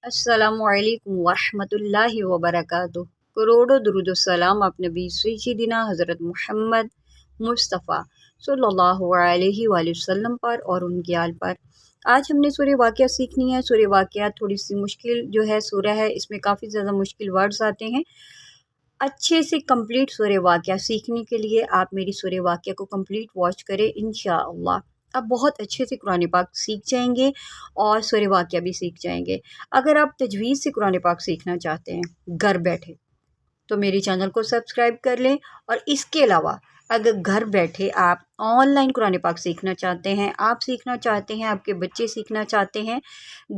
السلام علیکم ورحمۃ اللہ وبرکاتہ۔ کروڑوں درود و سلام آپ نبی سیدنا حضرت محمد مصطفیٰ صلی اللہ علیہ وآلہ وسلم پر اور ان کی آل پر۔ آج ہم نے سورہ واقعہ سیکھنی ہے۔ سورہ واقعہ تھوڑی سی مشکل جو ہے سورہ ہے، اس میں کافی زیادہ مشکل ورڈز آتے ہیں۔ اچھے سے کمپلیٹ سورہ واقعہ سیکھنے کے لیے آپ میری سورہ واقعہ کو کمپلیٹ واچ کریں انشاءاللہ۔ آپ بہت اچھے سے قرآن پاک سیکھ جائیں گے اور سورہ واقعہ بھی سیکھ جائیں گے۔ اگر آپ تجوید سے قرآن پاک سیکھنا چاہتے ہیں گھر بیٹھے تو میری چینل کو سبسکرائب کر لیں، اور اس کے علاوہ اگر گھر بیٹھے آپ آن لائن قرآن پاک سیکھنا چاہتے ہیں، آپ سیکھنا چاہتے ہیں، آپ کے بچے سیکھنا چاہتے ہیں،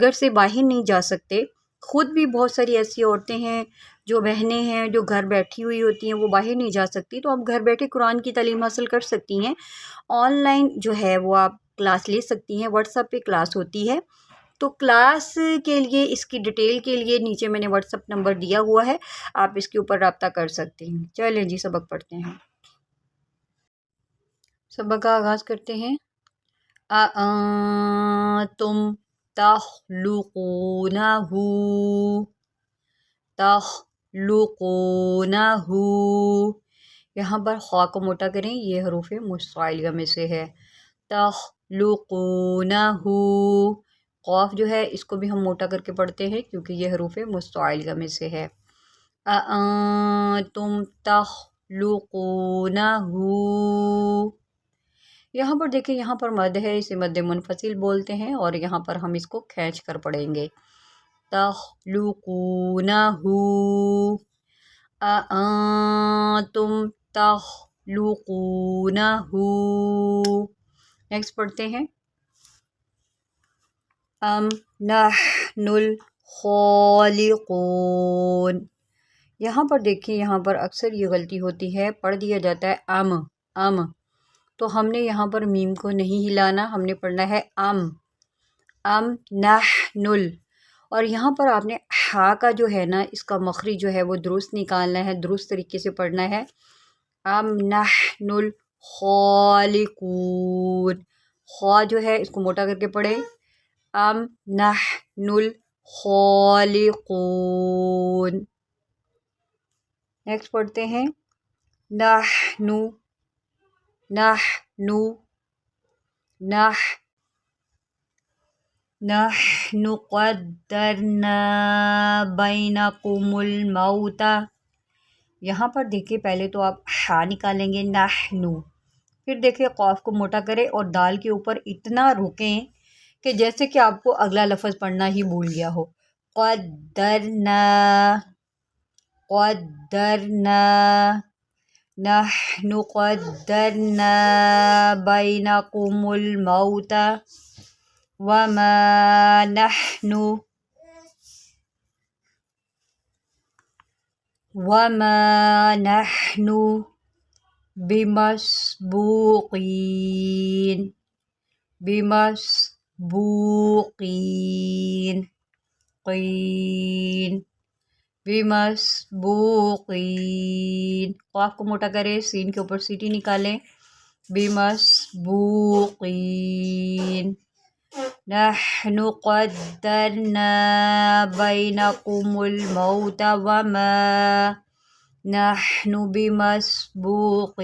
گھر سے باہر نہیں جا سکتے، خود بھی بہت ساری ایسی عورتیں ہیں جو بہنیں ہیں جو گھر بیٹھی ہوئی ہوتی ہیں، وہ باہر نہیں جا سکتی، تو آپ گھر بیٹھے قرآن کی تعلیم حاصل کر سکتی ہیں۔ آن لائن جو ہے وہ آپ کلاس لے سکتی ہیں، واٹس ایپ پہ کلاس ہوتی ہے۔ تو کلاس کے لیے اس کی ڈیٹیل کے لیے نیچے میں نے واٹس ایپ نمبر دیا ہوا ہے، آپ اس کے اوپر رابطہ کر سکتے ہیں۔ چلیں جی سبق پڑھتے ہیں۔ سبق کا آغاز کرتے ہیں۔ اَأَنتُمْ تَخْلُقُونَهُ تَخْلُقُونَهُ، یہاں پر خا کو موٹا کریں، یہ حروف مستعلیہ میں سے ہے۔ تَخْلُقُونَهُ، قاف جو ہے اس کو بھی ہم موٹا کر کے پڑھتے ہیں کیونکہ یہ حروف مستعلیہ میں سے ہے۔ اَأَنتُمْ تَخْلُقُونَهُ، یہاں پر دیکھیں، یہاں پر مد ہے، اسے مد منفصل بولتے ہیں، اور یہاں پر ہم اس کو کھینچ کر پڑھیں گے۔ تَخْلُقُونَهُ، اَأَنتُمْ تَخْلُقُونَهُ۔ نیکسٹ پڑھتے ہیں۔ ام نحن الخالقون، یہاں پر دیکھیں، یہاں پر اکثر یہ غلطی ہوتی ہے، پڑھ دیا جاتا ہے ام، تو ہم نے یہاں پر میم کو نہیں ہلانا، ہم نے پڑھنا ہے ام نحن، اور یہاں پر آپ نے ہا کا جو ہے نا، اس کا مخرج جو ہے وہ درست نکالنا ہے، درست طریقے سے پڑھنا ہے۔ ام نحن الخالقون، خوا جو ہے اس کو موٹا کر کے پڑھیں۔ ام نحن الخالقون۔ نیکسٹ پڑھتے ہیں۔ نحن قدرنا بینکم الموت، یہاں پر دیکھیں پہلے تو آپ ہا نکالیں گے نحن، پھر دیکھیں قاف کو موٹا کریں اور دال کے اوپر اتنا رکیں کہ جیسے کہ آپ کو اگلا لفظ پڑھنا ہی بھول گیا ہو۔ قدرنا نحن قدرنا بینکم الموت وما نحن بمسبوقین، قاف کو موٹا کریں، سین کے اوپر سیٹی نکالیں، بمسبوقین۔ نحن قدرنا بینکم الموت وما نحن بمسبوقین۔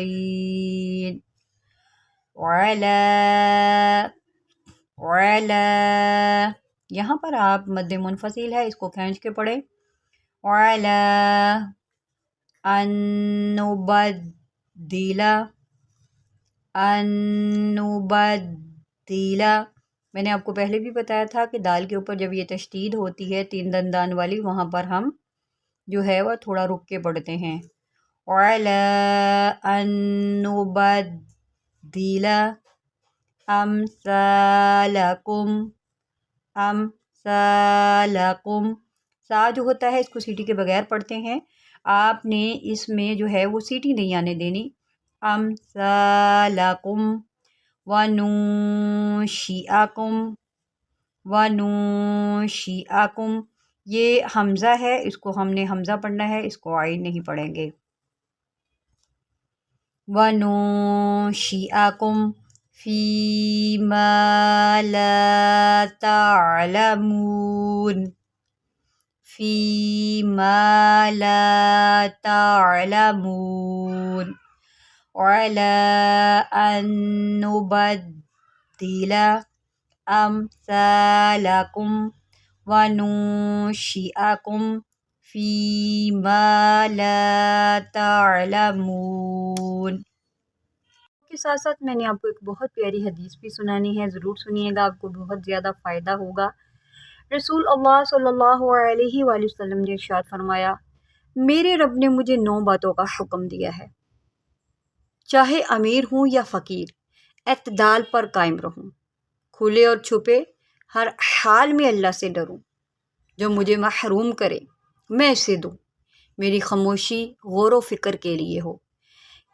علی، یہاں پر آپ مد منفصل ہے، اس کو کھینچ کے پڑھیں۔ علی ان نبدل، میں نے آپ کو پہلے بھی بتایا تھا کہ دال کے اوپر جب یہ تشدید ہوتی ہے تین دندان والی، وہاں پر ہم جو ہے وہ تھوڑا رک کے پڑھتے ہیں۔ علی ان نبدل امثالکم، سا جو ہوتا ہے اس کو سیٹی کے بغیر پڑھتے ہیں، آپ نے اس میں جو ہے وہ سیٹی نہیں آنے دینی۔ امثالکم وننشئکم، یہ حمزہ ہے، اس کو ہم نے حمزہ پڑھنا ہے، اس کو عین نہیں پڑھیں گے۔ وننشئکم فیما لا تعلمون، فيما لا تعلمون وعلى أن نبدل أمثالكم وننشئكم فيما لا تعلمون. کے ساتھ ساتھ میں نے آپ کو ایک بہت پیاری حدیث بھی سنانی ہے، ضرور سنیے گا، آپ کو بہت زیادہ فائدہ ہوگا. رسول اللہ صلی اللہ علیہ وآلہ وسلم نے ارشاد فرمایا، میرے رب نے مجھے 9 باتوں کا حکم دیا ہے، چاہے امیر ہوں یا فقیر، اعتدال پر قائم رہوں، کھلے اور چھپے ہر حال میں اللہ سے ڈروں، جو مجھے محروم کرے میں اسے دوں، میری خاموشی غور و فکر کے لیے ہو،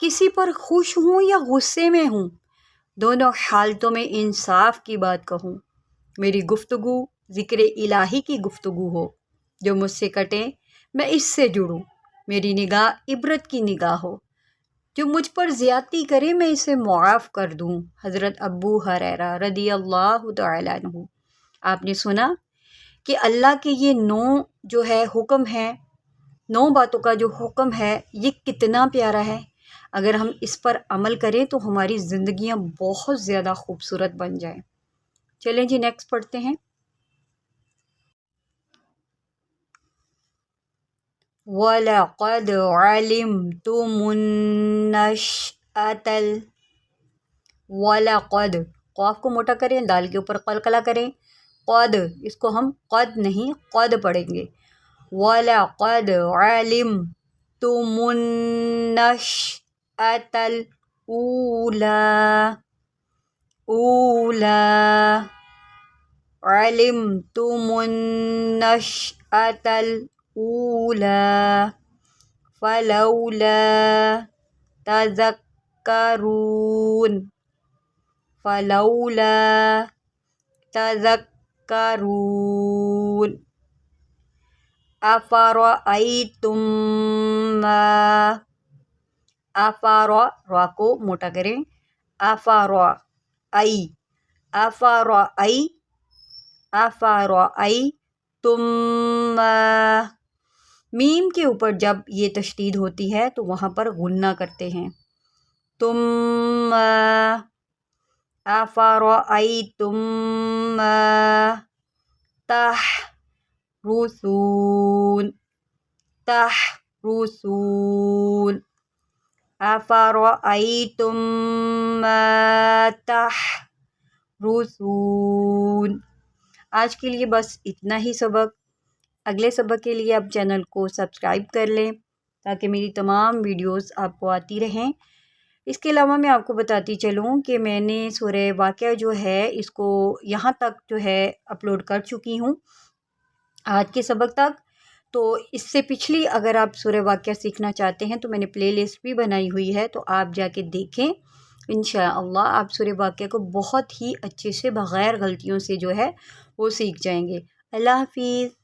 کسی پر خوش ہوں یا غصے میں ہوں، دونوں حالتوں میں انصاف کی بات کہوں، میری گفتگو ذکر الہی کی گفتگو ہو، جو مجھ سے کٹے میں اس سے جڑوں، میری نگاہ عبرت کی نگاہ ہو، جو مجھ پر زیادتی کرے میں اسے معاف کر دوں. حضرت ابو ہریرہ رضی اللہ تعالیٰ عنہ. آپ نے سنا کہ اللہ کے یہ 9 جو ہے حکم ہے، 9 باتوں کا جو حکم ہے یہ کتنا پیارا ہے. اگر ہم اس پر عمل کریں تو ہماری زندگیاں بہت زیادہ خوبصورت بن جائیں. چلیں جی نیکسٹ پڑھتے ہیں. وَلَقَدْ عَلِمْتُمُ النَّشْأَةَ وَلَقَدْ قاف کو موٹا کریں، دال کے اوپر قلقلہ کریں، قد اس کو ہم قد نہیں قد پڑھیں گے. وَلَقَدْ عَلِمْتُمُ النَّشْأَةَ الْأُولَى عَلِمْتُمُ النَّشْأَةَ الْأُولَى فَلَوْلَا تَذَكَّرُونَ أَفَرَأَيْتُمْ مَا را کو موٹا کریں، أَفَرَأَيْتُمْ میم کے اوپر جب یہ تشدید ہوتی ہے تو وہاں پر غنہ کرتے ہیں. أَفَرَأَيْتُمْ مَا تَحْرُثُونَ أَفَرَأَيْتُمْ مَا تَحْرُثُونَ. آج کے لیے بس اتنا ہی سبق. اگلے سبق کے لیے آپ چینل کو سبسکرائب کر لیں تاکہ میری تمام ویڈیوز آپ کو آتی رہیں. اس کے علاوہ میں آپ کو بتاتی چلوں کہ میں نے سورہ واقعہ جو ہے اس کو یہاں تک جو ہے اپلوڈ کر چکی ہوں آج کے سبق تک. تو اس سے پچھلی اگر آپ سورہ واقعہ سیکھنا چاہتے ہیں تو میں نے پلے لسٹ بھی بنائی ہوئی ہے، تو آپ جا کے دیکھیں. انشاءاللہ آپ سورہ واقعہ کو بہت ہی اچھے سے بغیر غلطیوں سے جو ہے وہ سیکھ جائیں گے. اللہ حافظ.